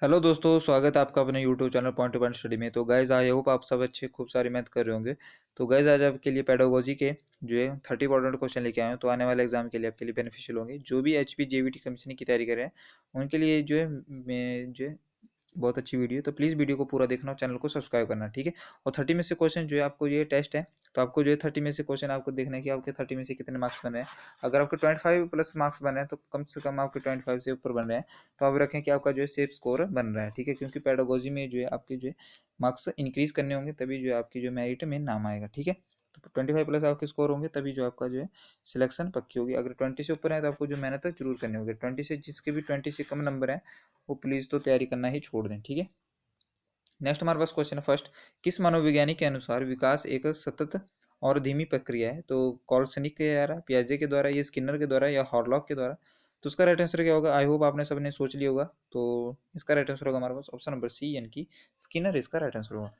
Hello दोस्तों, स्वागत है आपका अपने YouTube channel point two point study में। तो गाइज आई होप आप सब अच्छे खूब सारी मैथ कर रहे होंगे। तो गाइज आज आपके लिए पेडागोजी के जो है 30 इंपॉर्टेंट क्वेश्चन लेके आए हैं। तो आने वाले एग्जाम के लिए आपके लिए बेनिफिशियल होंगे। जो भी एचपी जेवीटी कमीशन की तैयारी कर रहे हैं उनके लिए जो है मैं जो है बहुत अच्छी वीडियो है। तो प्लीज वीडियो को पूरा देखना और चैनल को सब्सक्राइब करना, ठीक है। और 30 में से क्वेश्चन जो है आपको ये टेस्ट है। तो आपको जो है 30 में से क्वेश्चन आपको देखना है कि आपके 30 में से कितने मार्क्स बने हैं। अगर आपके 25 प्लस मार्क्स बने हैं तो कम से कम आपके 25 से ऊपर बन रहे हैं। तो आप रखें कि आपका जो है सेफ स्कोर बन रहा है, ठीक है। क्योंकि पेडागोजी में जो है आपके जो है मार्क्स इंक्रीज करने होंगे, तभी जो है आपकी जो मेरिट में नाम आएगा, ठीक है। तो 25 प्लस आपके स्कोर होंगे तभी जो आपका जो है सिलेक्शन पक्की होगी। अगर 20 से ऊपर है तो आपको जो मेहनत है जरूर करनी होगी। 20 से जिसके भी 20 से कम नंबर है वो प्लीज तो तैयारी करना ही छोड़ दें, ठीक है। नेक्स्ट हमारे पास क्वेश्चन है फर्स्ट। किस मनोवैज्ञानिक के अनुसार विकास एक सतत और धीमी प्रक्रिया है? तो कॉल्सनिक के द्वारा, पियाजे के द्वारा, या स्किनर के द्वारा, या हॉरलॉक के द्वारा? तो इसका राइट आंसर क्या होगा? आई होप आपने सबने सोच लिया होगा। तो इसका राइट आंसर होगा हमारे पास ऑप्शन नंबर सी, यानी कि स्किनर इसका राइट आंसर होगा।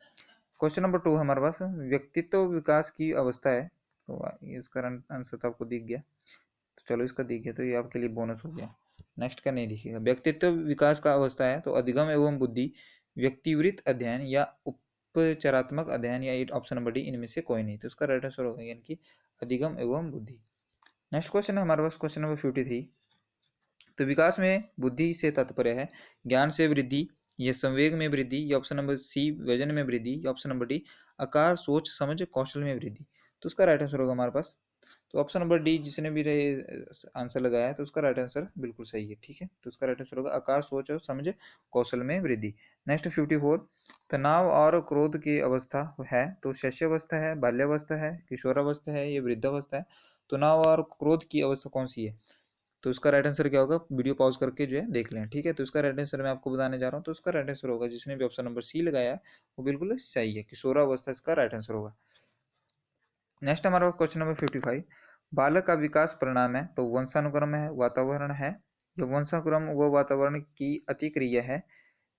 क्वेश्चन नंबर 2 हमारे पास व्यक्तित्व विकास की अवस्था है। तो इसका आंसर तो आपको दिख गया। तो चलो, इसका दिख गया तो ये आपके लिए बोनस हो गया। नेक्स्ट का नहीं दिखेगा। व्यक्तित्व विकास का अवस्था है तो अधिगम एवं बुद्धि, व्यक्तिवृत्त अध्ययन, या उपचारात्मक अध्ययन, या ऑप्शन नंबर डी इनमें से कोई नहीं। तो इसका राइट आंसर होगा यानी कि अधिगम एवं बुद्धि। नेक्स्ट क्वेश्चन है हमारे पास क्वेश्चन नंबर 53। तो विकास में बुद्धि से तात्पर्य है ज्ञान से वृद्धि, या संवेग में वृद्धि, या ऑप्शन नंबर सी वजन में वृद्धि, या ऑप्शन नंबर डी आकार सोच समझ कौशल में वृद्धि। तो उसका राइट आंसर होगा हमारे पास तो ऑप्शन नंबर डी। जिसने भी आंसर लगाया है तो उसका राइट आंसर बिल्कुल सही है, ठीक है। तो उसका राइट आंसर होगा आकार सोच और समझ कौशल में वृद्धि। नेक्स्ट 54। तनाव और क्रोध की अवस्था है तो शैशवावस्था है, बाल्यावस्था है, किशोरावस्था है, या वृद्धावस्था है? तनाव और क्रोध की अवस्था कौन सी है? तो इसका राइट आंसर क्या होगा? वीडियो पॉज करके जो है देख लें, ठीक है। तो इसका राइट आंसर मैं आपको बताने जा रहा हूँ। तो इसका राइट आंसर होगा, जिसने भी ऑप्शन नंबर सी लगाया है वो बिल्कुल सही है, किशोरावस्था इसका राइट आंसर होगा। नेक्स्ट हमारा क्वेश्चन नंबर 55। बालक का विकास परिणाम है तो वंशानुक्रम है, वातावरण है, या वंशानुक्रम व वातावरण की अतिक्रिया है,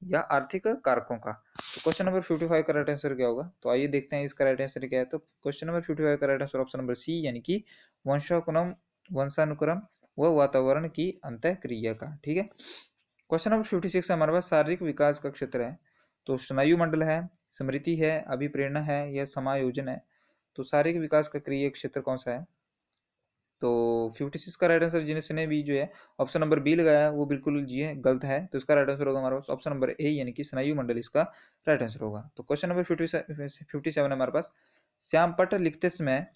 या आर्थिक कारकों का? तो क्वेश्चन नंबर 55 का राइट आंसर क्या होगा? तो आइए देखते हैं इसका राइट आंसर क्या है। तो क्वेश्चन नंबर 55 का right answer option number C, यानी कि वंशानुक्रम वंशानुक्रम व वातावरण की अंतःक्रिया का, ठीक है। क्वेश्चन नंबर 56 हमारे पास शारीरिक विकास का क्षेत्र है तो स्नायु मंडल है, स्मृति है, अभिप्रेरणा है, या समायोजन है? तो शारीरिक विकास का क्रिया क्षेत्र कौन सा है? तो 56 का राइट आंसर जिसने भी जो है ऑप्शन नंबर बी लगाया वो बिल्कुल जी है, गलत है। तो इसका राइट आंसर होगा हमारे पास ऑप्शन नंबर ए, यानी कि स्नायु मंडल इसका राइट आंसर होगा। तो क्वेश्चन नंबर 57 हमारे पास। श्यामपट्ट लिखते समय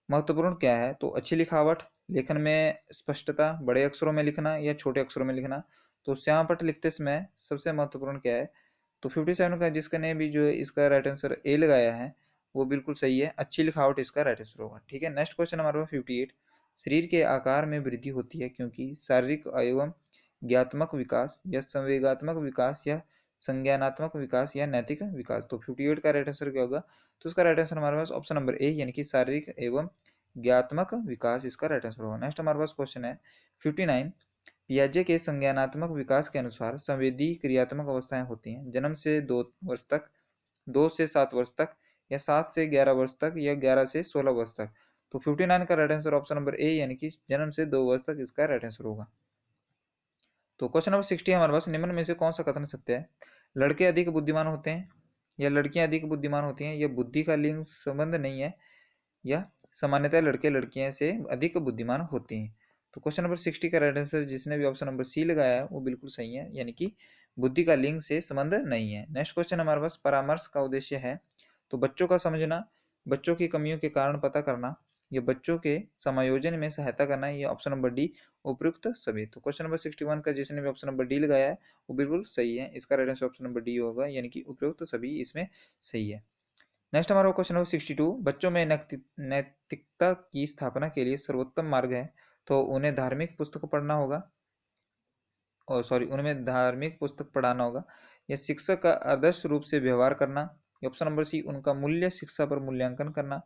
महत्वपूर्ण क्या है? तो अच्छी लिखावट, लेखन में स्पष्टता, बड़े अक्षरों में लिखना, या छोटे अक्षरों में लिखना? तो श्यामपट्ट लिखते समय सबसे महत्वपूर्ण क्या है? तो 57 का जिसका ने भी जो है इसका राइट आंसर ए लगाया है वो बिल्कुल सही है, अच्छी लिखावट इसका राइट आंसर होगा, ठीक है। नेक्स्ट क्वेश्चन हमारे पास 58। शरीर के आकार में वृद्धि होती है क्योंकि शारीरिक एवं ज्ञात्मक विकास, या संवेगात्मक विकास, या संज्ञानात्मक विकास, या नैतिक विकास? तो 58 का राइट आंसर क्या होगा? तो उसका राइट आंसर हमारे पास ऑप्शन नंबर ए, यानी कि शारीरिक एवं ज्ञात्मक विकास इसका राइट आंसर होगा। नेक्स्ट हमारे पास क्वेश्चन है 59। पियाजे के संज्ञानात्मक विकास के अनुसार संवेदी क्रियात्मक अवस्थाएं होती हैं जन्म से 2 वर्ष तक, 2 से 7 वर्ष तक, या 7 से 11 वर्ष तक, या 11 से 16 वर्ष तक? तो 59 का right answer option number A, यानी कि जन्म से 2 वर्ष तक इसका राइट आंसर होगा। तो क्वेश्चन नंबर 60 हमारे पास। निम्न में से कौन सा कथन सत्य है? लड़के अधिक बुद्धिमान होते हैं, या लड़कियां अधिक बुद्धिमान होती हैं, या बुद्धि का लिंग संबंध नहीं है, या सामान्यतः लड़के लड़कियां से अधिक बुद्धिमान होते हैं? तो क्वेश्चन नंबर 60 का राइट आंसर जिसने भी ऑप्शन नंबर सी लगाया है वो बिल्कुल सही है, यानी कि बुद्धि का लिंग से संबंध नहीं है। नेक्स्ट क्वेश्चन हमारे पास। परामर्श का उद्देश्य है तो बच्चों का समझना, बच्चों की कमियों के कारण पता करना, या बच्चों के समायोजन में सहायता करना, या ऑप्शन नंबर डी उपयुक्त सभी? तो क्वेश्चन नंबर 61 का जिसने भी ऑप्शन नंबर डी लगाया है वो बिल्कुल सही है, इसका right answer option number D होगा, यानी कि उपयुक्त सभी इसमें सही है। नेक्स्ट हमारा क्वेश्चन नंबर 62। बच्चों में नैतिकता की स्थापना के लिए सर्वोत्तम मार्ग है तो उन्हें धार्मिक पुस्तक पढ़ना होगा, और सॉरी उनमें धार्मिक पुस्तक पढ़ाना होगा, या शिक्षक का आदर्श रूप से व्यवहार करना, या ऑप्शन नंबर सी उनका मूल्य शिक्षा पर मूल्यांकन करना,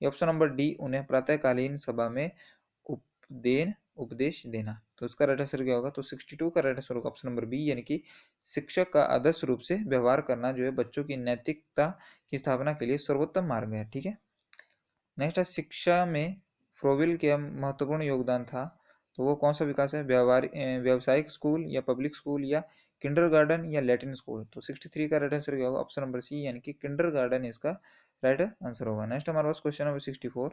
या ऑप्शन नंबर डी उन्हें प्रातःकालीन सभा में उपदेन उपदेश देना? तो उसका राइट आंसर क्या होगा? तो 62 का राइट आंसर होगा ऑप्शन नंबर बी, यानी कि शिक्षक का आदर्श रूप से व्यवहार करना जो है बच्चों की नैतिकता की स्थापना के लिए सर्वोत्तम मार्ग है, ठीक है। नेक्स्ट है शिक्षा में फ्रोविल का महत्वपूर्ण योगदान था तो वो कौन सा विकास है? व्यावसायिक स्कूल या पब्लिक स्कूल या किंडरगार्टन या लैटिन स्कूल। तो 63 का राइट आंसर क्या होगा? ऑप्शन नंबर सी यानी कि किंडरगार्टन इसका राइट आंसर होगा। नेक्स्ट हमारे पास क्वेश्चन नंबर 64।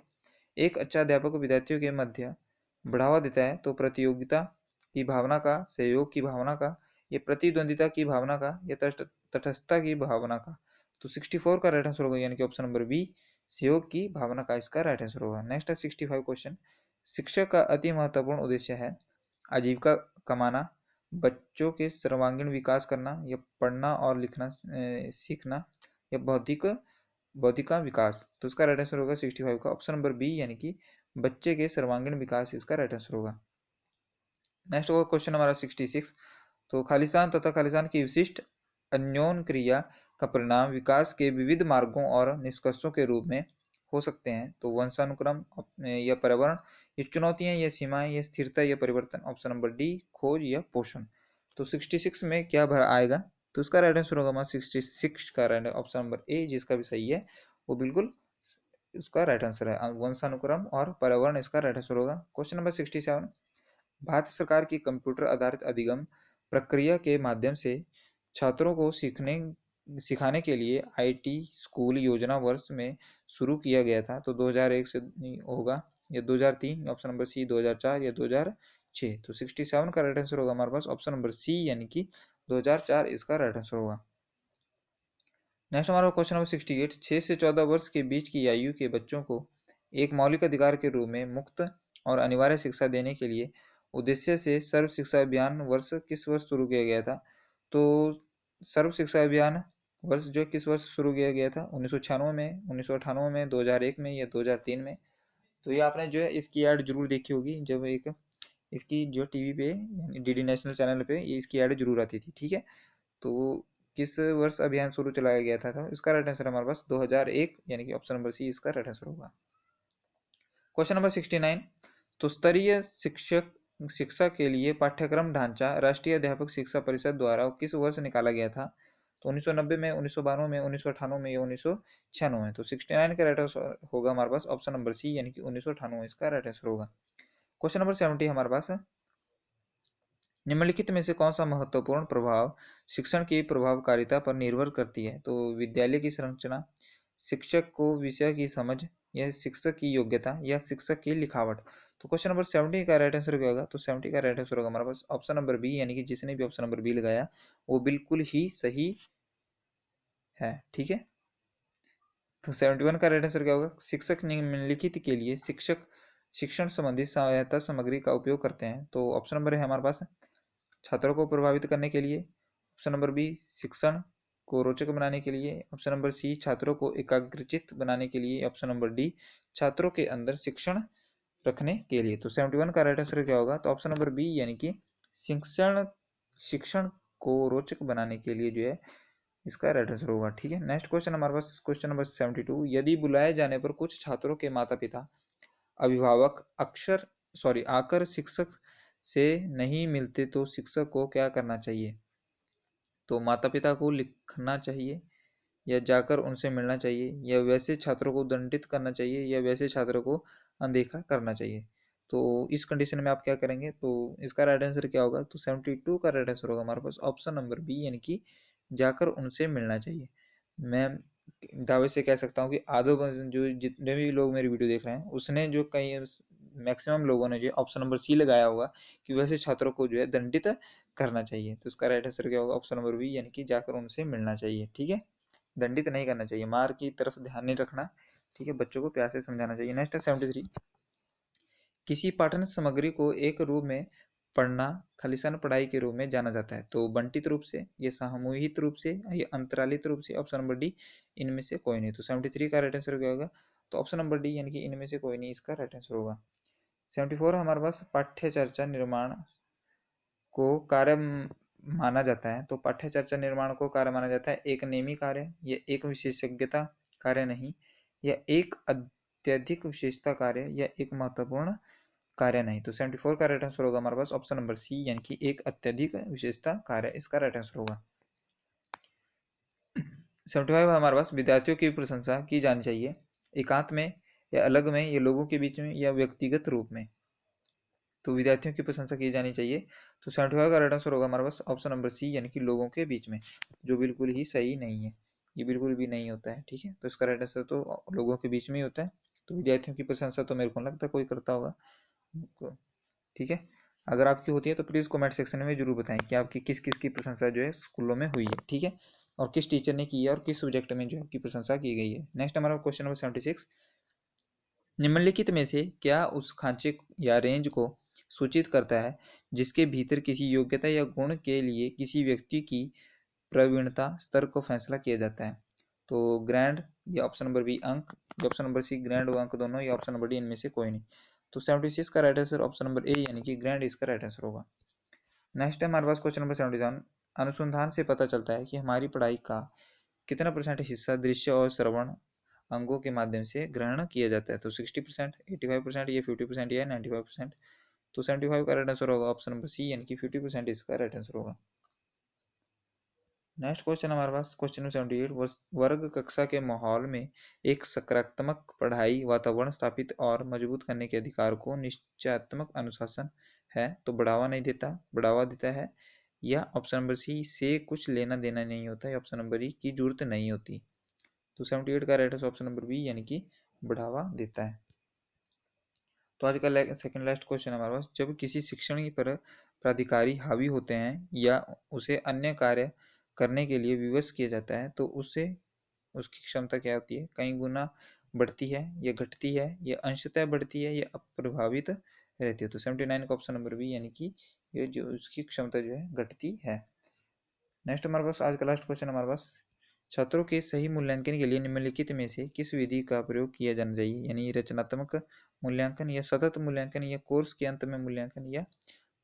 एक अच्छा अध्यापक विद्यार्थियों के मध्य बढ़ावा देता है तो प्रतियोगिता की भावना का, सहयोग की भावना का, या प्रतिद्वंदिता की भावना का, या तटस्थता की भावना का। तो 64 का राइट आंसर होगा यानी कि ऑप्शन नंबर बी, सहयोग की भावना का इसका राइट आंसर होगा। नेक्स्ट है 65 क्वेश्चन। शिक्षक का अति महत्वपूर्ण उद्देश्य है आजीविका कमाना, बच्चों के सर्वांगीण विकास करना, या पढ़ना और लिखना सीखना, या बौद्धिक विकास। तो इसका राइट आंसर होगा 65 का ऑप्शन नंबर बी यानी कि बच्चे के सर्वांगीण विकास इसका राइट आंसर होगा। नेक्स्ट होगा क्वेश्चन हमारा 66। तो खालिस्तान तथा खालिस्तान की विशिष्ट अन्योन क्रिया का परिणाम विकास के विविध मार्गों और निष्कर्षों के रूप में हो सकते हैं। तो वंशानुक्रम या पर्यावरण, ये चुनौतियां या सीमाएं, या स्थिरता या परिवर्तन। ऑप्शन नंबर डी, खोज या पोषण। तो 66 में क्या भर आएगा? तो उसका राइट आंसर होगा हमारा 66 का राइट ऑप्शन नंबर ए, जिसका भी सही है वो बिल्कुल उसका राइट आंसर है। वंशानुक्रम और पर्यावरण इसका राइट आंसर होगा। Question number 67। भारत सरकार की कंप्यूटर आधारित अधिगम प्रक्रिया के माध्यम से छात्रों को सिखाने के लिए आईटी स्कूल योजना वर्ष में शुरू किया गया था। तो 2001 से होगा, या 2003, ऑप्शन नंबर सी 2004, या 2006। तो 67 का राइट आंसर होगा हमारे पास ऑप्शन नंबर सी यानी कि 2004 इसका राइट आंसर होगा। नेक्स्ट हमारा क्वेश्चन नंबर 68। 6 से 14 वर्ष के बीच की आयु के बच्चों को एक मौलिक अधिकार के रूप में मुफ्त और अनिवार्य शिक्षा देने के लिए उद्देश्य से सर्व शिक्षा अभियान वर्ष किस वर्ष शुरू किया गया था? तो सर्व शिक्षा अभियान वर्ष जो किस वर्ष शुरू किया गया था? 1996 में, 1998 में, 2001 में, या 2003 में। तो ये आपने जो है इसकी ऐड जरूर देखी होगी, जब एक इसकी जो टीवी पे डीडी नेशनल चैनल पे ये इसकी ऐड जरूर आती थी, ठीक है। तो किस वर्ष अभियान शुरू चलाया गया था? तो इसका राइट आंसर हमारे पास 2001 यानी कि ऑप्शन नंबर सी इसका राइट आंसर होगा। Question number 69। तो स्तरीय शिक्षा के लिए पाठ्यक्रम ढांचा राष्ट्रीय अध्यापक शिक्षा परिषद द्वारा किस वर्ष निकाला गया था? तो 1990 में, 1992 में, 1998 में, या 1996 में। तो 69 का राइट आंसर होगा हमारे पास ऑप्शन नंबर सी यानी कि 1998 इसका राइट आंसर होगा। क्वेश्चन नंबर 70 हमारे पास है। निम्नलिखित में से कौन सा महत्वपूर्ण प्रभाव शिक्षण की प्रभावकारिता पर निर्भर करती है? तो विद्यालय की संरचना, शिक्षक को विषय की समझ, या शिक्षक की योग्यता, या शिक्षक की लिखावट। तो क्वेश्चन नंबर 70 का राइट आंसर क्या होगा? तो 70 का राइट आंसर होगा हमारे पास ऑप्शन नंबर बी यानी कि जिसने भी ऑप्शन नंबर बी लगाया वो बिल्कुल ही सही है, ठीक है। तो 71 का राइट आंसर क्या होगा? शिक्षक निम्नलिखित के लिए शिक्षण संबंधी सहायता सामग्री का उपयोग करते हैं। तो ऑप्शन नंबर है हमारे पास छात्रों को प्रभावित करने के लिए, ऑप्शन नंबर बी शिक्षण को रोचक बनाने के लिए, ऑप्शन नंबर सी छात्रों को एकाग्रचित्त बनाने के लिए, ऑप्शन नंबर डी छात्रों के अंदर शिक्षण रखने के लिए। तो 71 का राइट आंसर क्या होगा? तो ऑप्शन नंबर बी यानी कि शिक्षण शिक्षण को रोचक बनाने के लिए जो है इसका राइट आंसर होगा, ठीक है। नेक्स्ट क्वेश्चन हमारे पास क्वेश्चन नंबर 72। यदि बुलाए जाने पर कुछ छात्रों के माता पिता अभिभावक आकर शिक्षक से नहीं मिलते तो शिक्षक को क्या करना चाहिए? तो माता पिता को लिखना चाहिए, या जाकर उनसे मिलना चाहिए, या वैसे छात्रों को दंडित करना चाहिए, या वैसे छात्रों को अनदेखा करना चाहिए। तो इस कंडीशन में आप क्या करेंगे? तो इसका राइट आंसर क्या होगा? तो 72 का राइट आंसर होगा हमारे पास ऑप्शन नंबर बी यानी कि जाकर उनसे मिलना चाहिए। मैं दावे से कह सकता हूँ कि आधो जो जितने भी लोग मेरी वीडियो देख रहे हैं उसने जो कई मैक्सिमम लोगों ने जो ऑप्शन नंबर सी लगाया होगा कि वैसे छात्रों को जो है दंडित करना चाहिए। तो इसका राइट आंसर क्या होगा? ऑप्शन नंबर बी यानी कि जाकर उनसे मिलना चाहिए, ठीक है। दंडित नहीं करना चाहिए, मार की तरफ ध्यान नहीं रखना, ठीक है। बच्चों को प्यार से समझाना चाहिए। नेक्स्ट है 73। किसी पाठन सामग्री को एक रूप में पढ़ना खालिस्तान पढ़ाई के रूप में जाना जाता है। तो बंटित रूप से, ये सामूहिक रूप से, ये अंतरालित रूप से, ऑप्शन नंबर डी इनमें से कोई नहीं। तो 73 का राइट आंसर क्या होगा? तो ऑप्शन नंबर डी यानी कि इनमें से कोई नहीं इसका राइट आंसर होगा। 74 हमारे पास पाठ्य चर्चा निर्माण को कार्य माना जाता है। तो पाठ्य चर्चा निर्माण को कार्य माना जाता है एक नेमी कार्य, या एक विशेषज्ञता कार्य नहीं, या एक अत्यधिक विशेषता कार्य, या एक महत्वपूर्ण कार्य नहीं। तो 74 का राइट आंसर होगा हमारे पास ऑप्शन नंबर सी यानी कि एक अत्यधिक विशेषता कार्य इसका राइट आंसर होगा। 75 हमारे पास विद्यार्थियों की प्रशंसा की जानी चाहिए एकांत में, या अलग में, या लोगों के बीच में, या व्यक्तिगत रूप में। तो विद्यार्थियों की प्रशंसा की जानी चाहिए। तो 75 का राइट आंसर होगा हमारे पास ऑप्शन नंबर सी, यानी कि लोगों के बीच में, जो बिल्कुल ही सही नहीं है, ये बिल्कुल भी नहीं होता है। ठीक है, तो इसका राइट आंसर तो लोगों के बीच में ही होता है। तो विद्यार्थियों की प्रशंसा तो मेरे को नहीं लगता कोई करता होगा। ठीक है, अगर आपकी होती है तो प्लीज कमेंट सेक्शन में जरूर बताएं कि आपकी किस किस की प्रशंसा जो है स्कूलों में हुई है। ठीक है, और किस टीचर ने की है और किस सब्जेक्ट में जो आपकी प्रशंसा की गई है। नेक्स्ट हमारा क्वेश्चन नंबर 76, निम्नलिखित में से क्या उस खांचे या रेंज को सूचित करता है जिसके भीतर किसी योग्यता या गुण के लिए किसी व्यक्ति की प्रवीणता स्तर को फैसला किया जाता है। तो ग्रैंड या ऑप्शन नंबर बी अंक, या ऑप्शन नंबर सी ग्रैंड व अंक दोनों, या ऑप्शन नंबर डी इनमें से कोई नहीं। तो 76 का right answer option number A यानी कि ग्रैंड इसका राइट आंसर होगा। नेक्स्ट है हमारे पास क्वेश्चन नंबर 77, अनुसंधान से पता चलता है कि हमारी पढ़ाई का कितना परसेंट हिस्सा दृश्य और श्रवण अंगों के माध्यम से ग्रहण किया जाता है। तो 60%, 85% या 50% या 95%। तो 75 का राइट आंसर होगा ऑप्शन नंबर सी यानी कि 50% इसका राइट आंसर होगा। नेक्स्ट क्वेश्चन हमारे पास क्वेश्चन नंबर 78, वर्ग कक्षा के माहौल में एक सकारात्मक पढ़ाई वातावरण स्थापित और मजबूत करने के अधिकार को निश्चयात्मक अनुशासन है तो बढ़ावा नहीं देता, बढ़ावा देता है, या ऑप्शन नंबर सी से कुछ लेना देना नहीं होता, या ऑप्शन नंबर ई की जरूरत नहीं होती। तो 78 का right answer option number B यानी कि बढ़ावा देता है। तो आज का सेकंड लास्ट क्वेश्चन हमारे पास, जब किसी शिक्षण पर प्राधिकारी हावी होते हैं या उसे अन्य कार्य करने के लिए विवश किया जाता है तो उससे उसकी क्षमता क्या होती है, कई गुना बढ़ती है या घटती है, या अंशतः बढ़ती है या अप्रभावित रहती है। तो 79 का ऑप्शन नंबर बी यानी कि ये जो उसकी क्षमता जो है घटती है। नेक्स्ट हमारे पास आज का लास्ट क्वेश्चन हमारे पास, छात्रों के सही मूल्यांकन के लिए निम्नलिखित में से किस विधि का प्रयोग किया जाना चाहिए, यानी रचनात्मक मूल्यांकन या सतत मूल्यांकन या कोर्स के अंत में मूल्यांकन या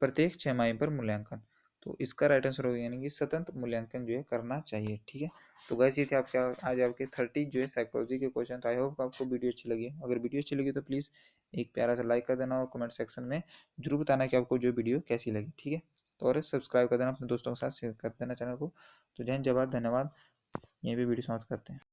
प्रत्येक छमाही पर मूल्यांकन। तो इसका राइट आंसर होगा यानी कि सतत मूल्यांकन जो है करना चाहिए। ठीक है, तो गाइस ये थे आपके आज आपके 30 जो है साइकोलॉजी के क्वेश्चन। तो आई होप आपको वीडियो अच्छी लगी। अगर वीडियो अच्छी लगी तो प्लीज एक प्यारा सा लाइक कर देना और कमेंट सेक्शन में जरूर बताना कि आपको जो वीडियो कैसी लगी। ठीक है, तो और सब्सक्राइब कर देना, अपने दोस्तों के साथ शेयर कर देना चैनल को। तो जय हिंद, जय भारत, धन्यवाद। यहीं पे वीडियो समाप्त करते हैं।